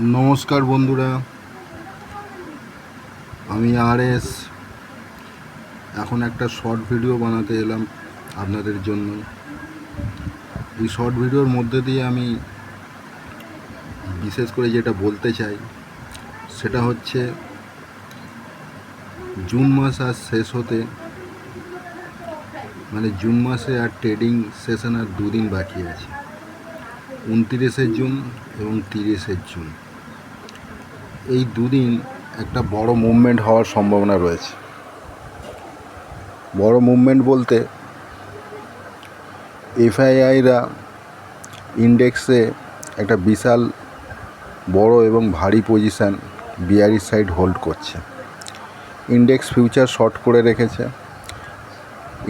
নমস্কার বন্ধুরা, আমি RS। এখন একটা শর্ট ভিডিও বানাতে এলাম আপনাদের জন্য। এই শর্ট ভিডিওর মধ্যে দিয়ে আমি বিশেষ করে যেটা বলতে চাই সেটা হচ্ছে জুন মাস আজ শেষ হতে, মানে জুন মাসে আর ট্রেডিং সেশন আর দুদিন বাকি আছে, 29শে জুন এবং 30শে জুন। এই দুদিন একটা বড় মুভমেন্ট হওয়ার সম্ভাবনা রয়েছে। বড় মুভমেন্ট বলতে এফআইআইরা ইন্ডেক্সে একটা বিশাল বড় এবং ভারী পজিশান বিয়ারিশ সাইড হোল্ড করছে। ইন্ডেক্স ফিউচার শর্ট করে রেখেছে,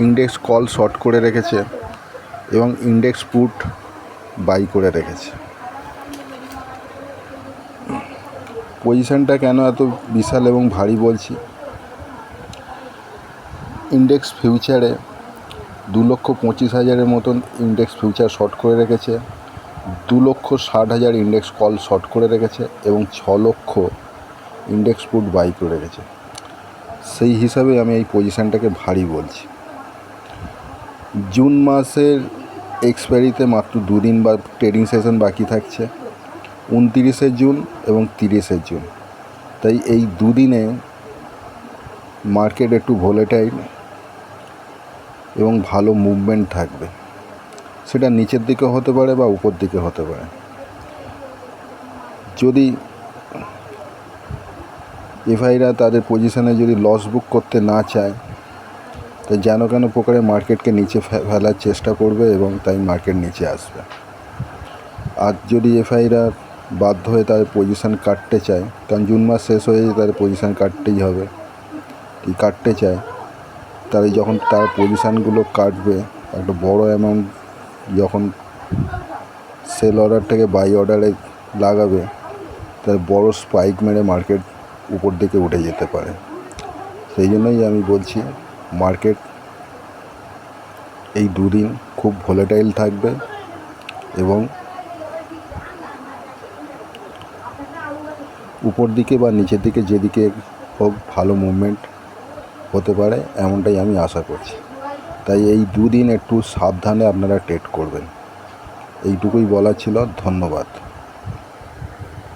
ইন্ডেক্স কল শর্ট করে রেখেছে এবং ইন্ডেক্স পুট বাই করে রেখেছে। পজিশানটা কেন এত বিশাল এবং ভারী বলছি, ইন্ডেক্স ফিউচারে 2,25,000 মতন ইন্ডেক্স ফিউচার শর্ট করে রেখেছে, 2,60,000 ইন্ডেক্স কল শর্ট করে রেখেছে এবং 6 লক্ষ ইন্ডেক্স পুট বাই করে রেখেছে। সেই হিসাবে আমি এই পজিশানটাকে ভারী বলছি। জুন মাসের এক্সপায়ারিতে মাত্র দুদিন বা ট্রেডিং সেশন বাকি থাকছে, 29শে জুন এবং 30শে জুন। তাই এই দুদিনে মার্কেট একটু ভোলেটাইল এবং ভালো মুভমেন্ট থাকবে। সেটা নিচের দিকে হতে পারে বা উপর দিকে হতে পারে। যদি এফআইরা তাদের পজিশানে যদি লস বুক করতে না চায়, তাই যেন কেন প্রকারে মার্কেটকে নিচে ফেলার চেষ্টা করবে এবং তাই মার্কেট নিচে আসবে। আর যদি এফআইরা বাধ্য হয়ে তাদের পজিশান কাটতে চায়, কারণ জুন মাস শেষ হয়ে তাদের পজিশান কাটতেই হবে, কাটতে চায়, তাই যখন তার পজিশানগুলো কাটবে, একটা বড় অ্যামাউন্ট যখন সেল অর্ডার থেকে বাই অর্ডারে লাগাবে, তার বড় স্পাইক মেরে মার্কেট উপর দিকে উঠে যেতে পারে। সেই জন্যই আমি বলছি মার্কেট এই দুদিন খুব ভোলেটাইল থাকবে এবং উপর দিকে বা নিচের দিকে যেদিকে হোক ভালো মুভমেন্ট হতে পারে, এমনটাই আমি আশা করছি। তাই এই দুদিন একটু সাবধানে আপনারা ট্রেড করবেন, এইটুকুই বলার ছিল। ধন্যবাদ।